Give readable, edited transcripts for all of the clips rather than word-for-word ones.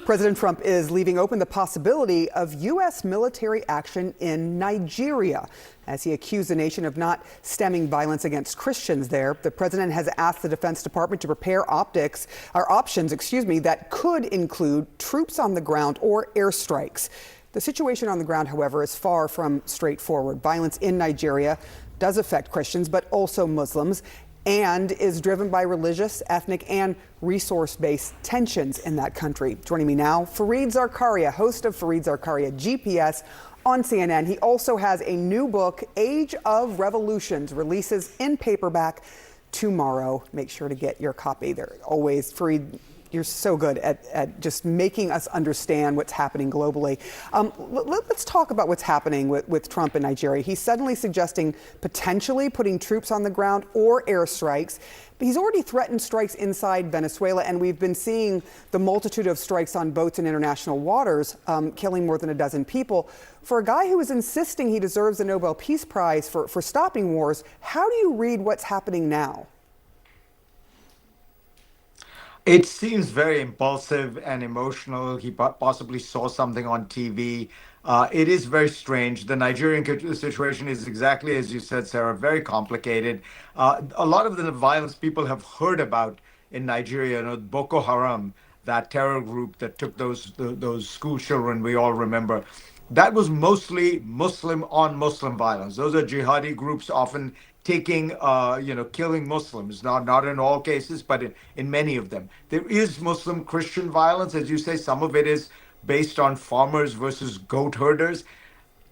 President Trump is leaving open the possibility of U.S. military action in Nigeria as he accused the nation of not stemming violence against Christians there. The president has asked the Defense Department to prepare options, that could include troops on the ground or airstrikes. The situation on the ground, however, is far from straightforward. Violence in Nigeria does affect Christians, but also Muslims, and is driven by religious, ethnic, and resource-based tensions in that country. Joining me now, Fareed Zakaria, host of Fareed Zakaria GPS on CNN. He also has a new book, Age of Revolutions, releases in paperback tomorrow. Make sure to get your copy. They're always, Fareed, you're so good at just making us understand what's happening globally. Let's talk about what's happening with Trump in Nigeria. He's suddenly suggesting potentially putting troops on the ground or airstrikes. But he's already threatened strikes inside Venezuela, and we've been seeing the multitude of strikes on boats in international waters, killing more than a dozen people. For a guy who is insisting he deserves the Nobel Peace Prize for stopping wars, how do you read what's happening now? It seems very impulsive and emotional. He possibly saw something on TV. It is very strange. The Nigerian situation is exactly as you said, Sarah, very complicated. A lot of the violence people have heard about in Nigeria, Boko Haram, that terror group that took those school children, we all remember. That was mostly Muslim on Muslim violence. Those are jihadi groups often taking, killing Muslims, not in all cases, but in many of them. There is Muslim Christian violence. As you say, some of it is based on farmers versus goat herders.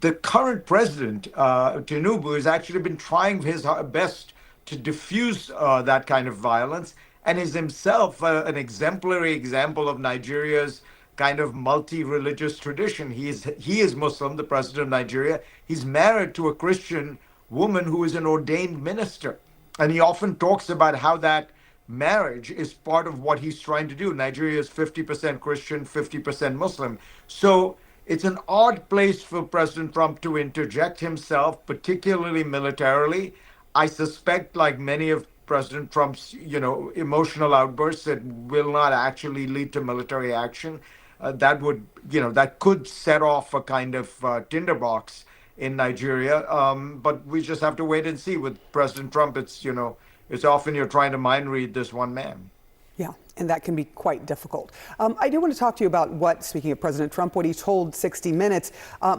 The current president, Tinubu, has actually been trying his best to diffuse that kind of violence and is himself an exemplary example of Nigeria's kind of multi-religious tradition. He is Muslim, the president of Nigeria. He's married to a Christian woman who is an ordained minister. And he often talks about how that marriage is part of what he's trying to do. Nigeria is 50% Christian, 50% Muslim. So it's an odd place for President Trump to interject himself, particularly militarily. I suspect, like many of President Trump's, emotional outbursts, that will not actually lead to military action. That could set off a kind of tinderbox in Nigeria. But we just have to wait and see. With President Trump, it's often you're trying to mind read this one man. Yeah, and that can be quite difficult. I do want to talk to you about speaking of President Trump, what he told 60 Minutes,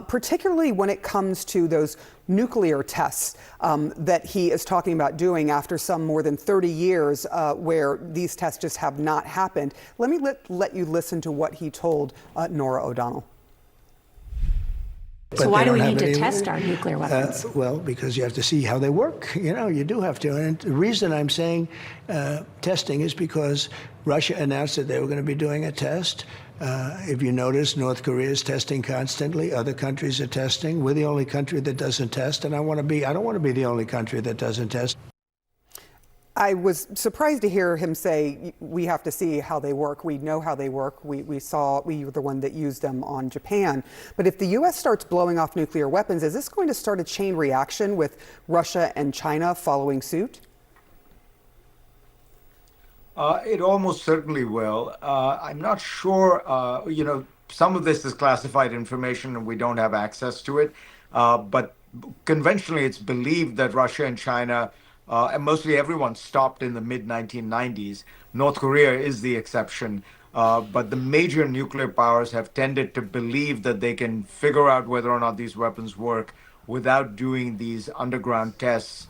particularly when it comes to those nuclear tests that he is talking about doing after some more than 30 years where these tests just have not happened. Let me let you listen to what he told Norah O'Donnell. So why do we need to test our nuclear weapons? Well, because you have to see how they work. You do have to. And the reason I'm saying testing is because Russia announced that they were going to be doing a test. If you notice, North Korea is testing constantly. Other countries are testing. We're the only country that doesn't test, and I don't want to be the only country that doesn't test. I was surprised to hear him say, we have to see how they work. We know how they work. We were the one that used them on Japan. But if the U.S. starts blowing off nuclear weapons, is this going to start a chain reaction with Russia and China following suit? It almost certainly will. I'm not sure, some of this is classified information and we don't have access to it. But conventionally, it's believed that Russia and China and mostly everyone stopped in the mid-1990s. North Korea is the exception. But the major nuclear powers have tended to believe that they can figure out whether or not these weapons work without doing these underground tests,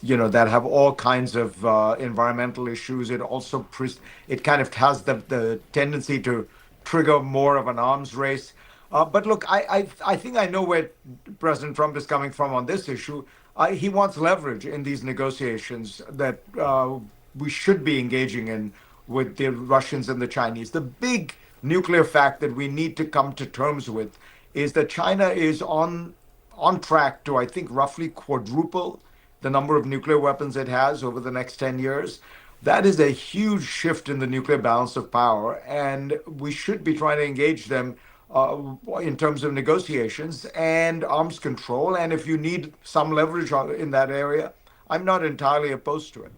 that have all kinds of environmental issues. It also it kind of has the tendency to trigger more of an arms race. But look, I think I know where President Trump is coming from on this issue. He wants leverage in these negotiations that we should be engaging in with the Russians and the Chinese. The big nuclear fact that we need to come to terms with is that China is on track to, I think, roughly quadruple the number of nuclear weapons it has over the next 10 years. That is a huge shift in the nuclear balance of power, and we should be trying to engage them in terms of negotiations and arms control. And if you need some leverage in that area, I'm not entirely opposed to it.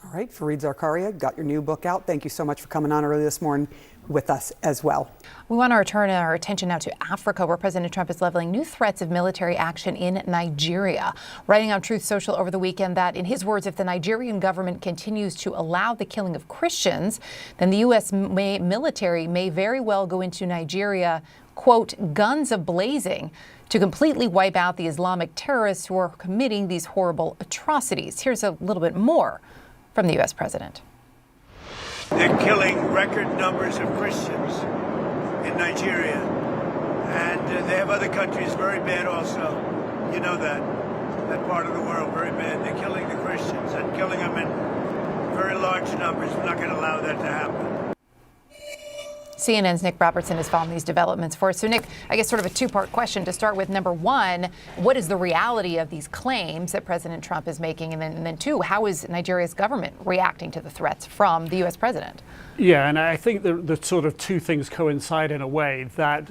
All right, Fareed Zakaria, got your new book out. Thank you so much for coming on early this morning with us as well. We want to return our attention now to Africa, where President Trump is leveling new threats of military action in Nigeria. Writing on Truth Social over the weekend that, in his words, if the Nigerian government continues to allow the killing of Christians, then the U.S. military may very well go into Nigeria, quote, guns a-blazing, to completely wipe out the Islamic terrorists who are committing these horrible atrocities. Here's a little bit more from the U.S. president. They're killing record numbers of Christians in Nigeria. And they have other countries very bad also. You know that part of the world very bad. They're killing the Christians and killing them in very large numbers. We're not going to allow that to happen. CNN's Nick Robertson is following these developments for us. So, Nick, I guess sort of a two-part question to start with. Number one, what is the reality of these claims that President Trump is making? And then two, how is Nigeria's government reacting to the threats from the U.S. president? Yeah, and I think the sort of two things coincide in a way that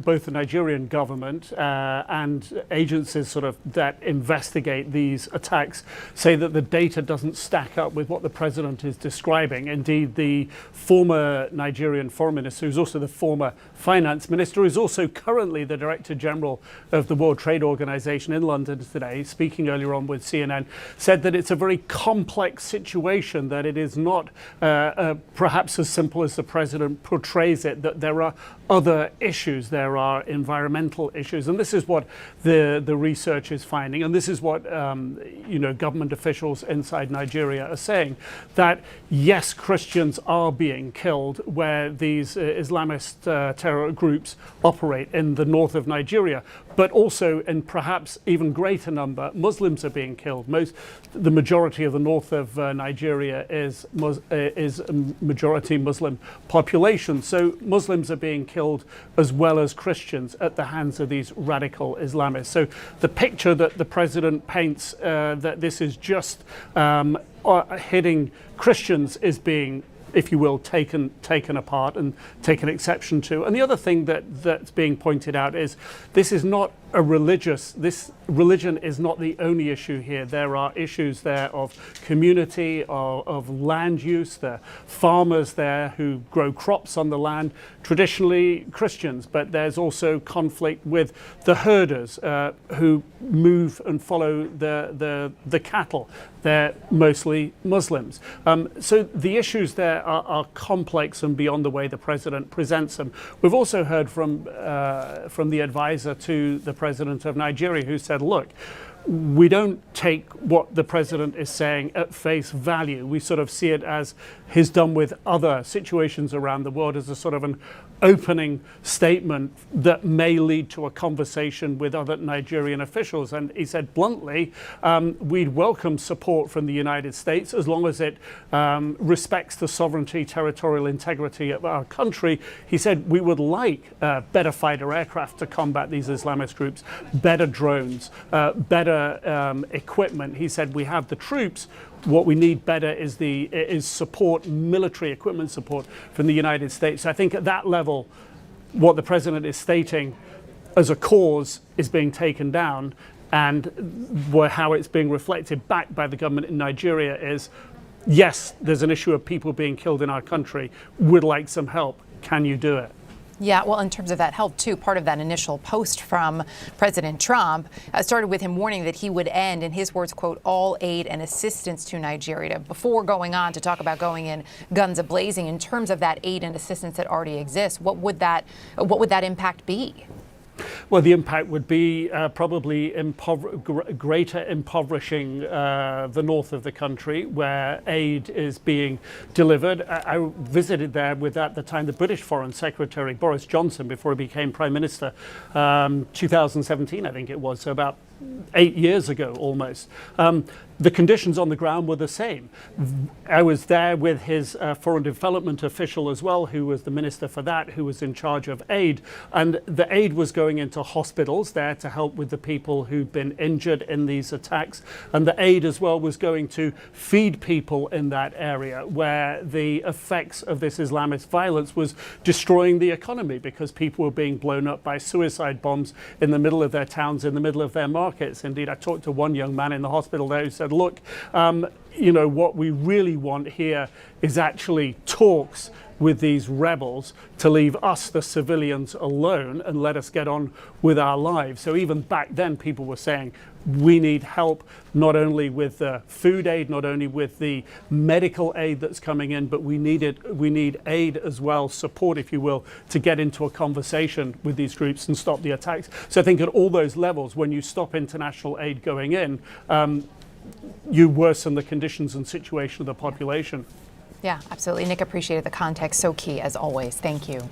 both the Nigerian government and agencies sort of that investigate these attacks say that the data doesn't stack up with what the president is describing. Indeed, the former Nigerian foreign minister, who's also the former finance minister, is also currently the Director General of the World Trade Organization in London today, speaking earlier on with CNN, said that it's a very complex situation, that it is not perhaps as simple as the president portrays it, that there are other issues, there are environmental issues, and this is what the research is finding, and this is what government officials inside Nigeria are saying, that yes, Christians are being killed where these Islamist terror groups operate in the north of Nigeria, but also in perhaps even greater number, Muslims are being killed. The majority of the north of Nigeria is a majority Muslim population. So Muslims are being killed as well as Christians at the hands of these radical Islamists. So the picture that the president paints that this is just hitting Christians is being, if you will, taken apart and taken exception to. And the other thing that's being pointed out is this religion is not the only issue here. There are issues there of community, of land use. There are farmers there who grow crops on the land, traditionally Christians, but there's also conflict with the herders who move and follow the cattle. They're mostly Muslims. So the issues there are complex and beyond the way the president presents them. We've also heard from the advisor to the president of Nigeria, who said, look, we don't take what the president is saying at face value. We sort of see it, as he's done with other situations around the world, as a sort of an opening statement that may lead to a conversation with other Nigerian officials. And he said bluntly, we'd welcome support from the United States as long as it respects the sovereignty, territorial integrity of our country. He said we would like better fighter aircraft to combat these Islamist groups, better drones, better equipment. He said we have the troops. What we need better is support, military equipment support from the United States. I think at that level, what the president is stating as a cause is being taken down, and how it's being reflected back by the government in Nigeria is, yes, there's an issue of people being killed in our country. Would like some help. Can you do it? Yeah, well, in terms of that help, too, part of that initial post from President Trump started with him warning that he would end, in his words, quote, all aid and assistance to Nigeria, before going on to talk about going in guns a-blazing. In terms of that aid and assistance that already exists, what would that impact be? Well, the impact would be probably greater impoverishing the north of the country, where aid is being delivered. I visited there with, at the time, the British Foreign Secretary, Boris Johnson, before he became Prime Minister, 2017, I think it was, so about 8 years ago almost. The conditions on the ground were the same. I was there with his foreign development official as well, who was the minister for that, who was in charge of aid. And the aid was going into hospitals there to help with the people who'd been injured in these attacks. And the aid as well was going to feed people in that area where the effects of this Islamist violence was destroying the economy, because people were being blown up by suicide bombs in the middle of their towns, in the middle of their markets. markets. Indeed, I talked to one young man in the hospital there who said, look, you know, what we really want here is actually talks with these rebels to leave us, the civilians, alone and let us get on with our lives. So even back then, people were saying, we need help not only with the food aid, not only with the medical aid that's coming in, but we need aid as well, support, if you will, to get into a conversation with these groups and stop the attacks. So I think at all those levels, when you stop international aid going in, you worsen the conditions and situation of the population. Yeah, absolutely. Nick, appreciated the context. So key, as always. Thank you.